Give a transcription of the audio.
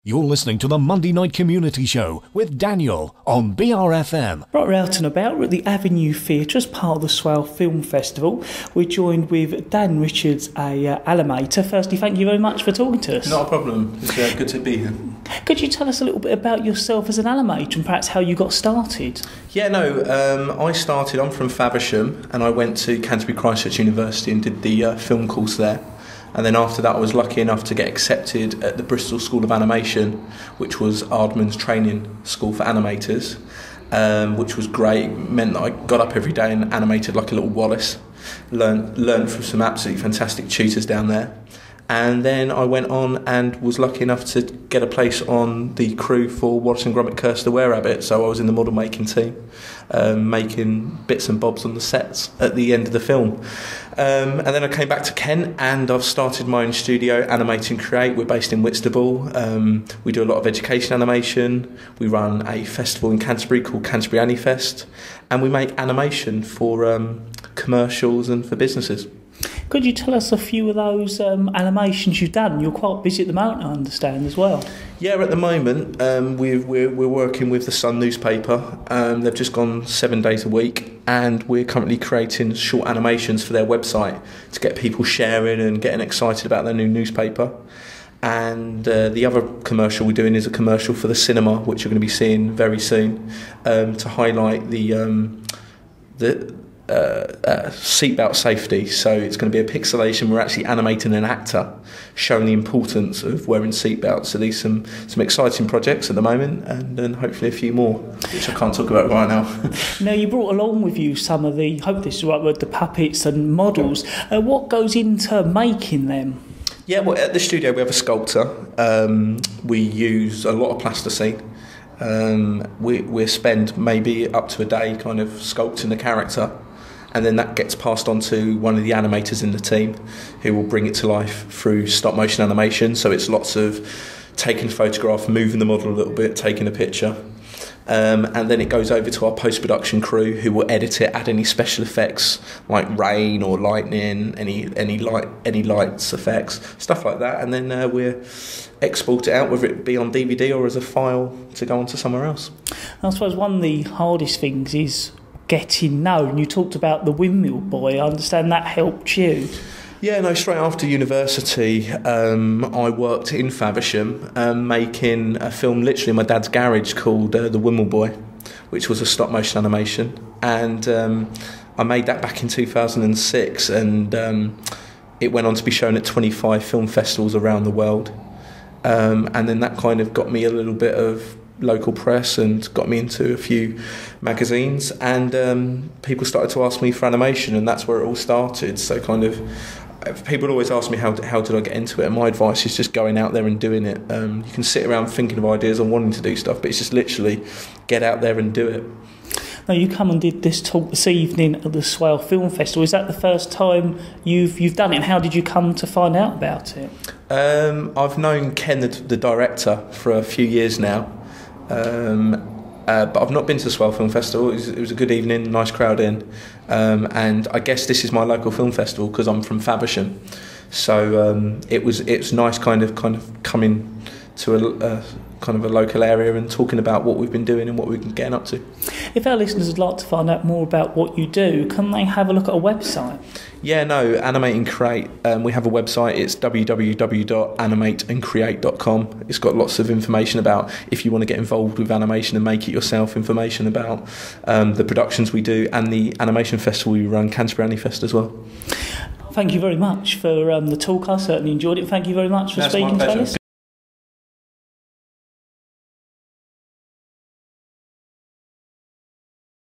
You're listening to the Monday Night Community Show with Daniel on BRFM. Right, we're out and about. We're at the Avenue Theatre as part of the Swale Film Festival. We're joined with Dan Richards, a animator. Firstly, thank you very much for talking to us. Not a problem. It's good to be here. Could you tell us a little bit about yourself as an animator and perhaps how you got started? I'm from Faversham and I went to Canterbury Christ Church University and did the film course there. And then after that I was lucky enough to get accepted at the Bristol School of Animation, which was Ardman's training school for animators, which was great. It meant that I got up every day and animated like a little Wallace. Learned from some absolutely fantastic tutors down there. And then I went on and was lucky enough to get a place on the crew for Wallace and Gromit Curse the Were-Rabbit. So I was in the model making team, making bits and bobs on the sets at the end of the film. And then I came back to Kent and I've started my own studio, Animate and Create. We're based in Whitstable. We do a lot of education animation. We run a festival in Canterbury called Canterbury Anifest. And we make animation for commercials and for businesses. Could you tell us a few of those animations you've done? You're quite busy at the moment, I understand, as well. Yeah, at the moment we're working with the Sun newspaper. They've just gone 7 days a week, and we're currently creating short animations for their website to get people sharing and getting excited about their new newspaper. And the other commercial we're doing is a commercial for the cinema, which you're going to be seeing very soon, to highlight the seatbelt safety. So it's going to be a pixelation. We're actually animating an actor showing the importance of wearing seatbelts. So these some exciting projects at the moment, and then hopefully a few more, which I can't talk about right now. Now, you brought along with you some of the, hope this is the right word, the puppets and models. What goes into making them? Yeah, well, at the studio we have a sculptor. We use a lot of plasticine. We spend maybe up to a day kind of sculpting the character, and then that gets passed on to one of the animators in the team who will bring it to life through stop motion animation. So it's lots of taking a photograph, moving the model a little bit, taking a picture, and then it goes over to our post-production crew who will edit it, add any special effects like rain or lightning, any lights effects, stuff like that, and then we'll export it out, whether it be on DVD or as a file to go on to somewhere else. I suppose one of the hardest things is getting known. You talked about the Windmill Boy. I understand that helped you. Yeah, no, straight after university, I worked in Faversham making a film literally in my dad's garage called The Windmill Boy, which was a stop-motion animation. And I made that back in 2006, and it went on to be shown at 25 film festivals around the world. And then that kind of got me a little bit of local press and got me into a few magazines, and people started to ask me for animation, and that's where it all started. So kind of people always ask me how did I get into it, and my advice is just going out there and doing it. You can sit around thinking of ideas and wanting to do stuff, but it's just literally get out there and do it. Now, you come and did this talk this evening at the Swale Film Festival. Is that the first time you've done it, and how did you come to find out about it? I've known Ken, the director, for a few years now, but I've not been to the Swale Film Festival. It was a good evening, nice crowd in, and I guess this is my local film festival because I'm from Faversham, so it's nice kind of coming to a kind of a local area and talking about what we've been doing and what we've been getting up to. If our listeners would like to find out more about what you do, can they have a look at a website? Yeah, no, Animate and Create. We have a website. It's www.animateandcreate.com. It's got lots of information about if you want to get involved with animation and make it yourself, information about the productions we do, and the animation festival we run, Canterbury Anifest, as well. Thank you very much for the talk. I certainly enjoyed it. Thank you very much for speaking to us.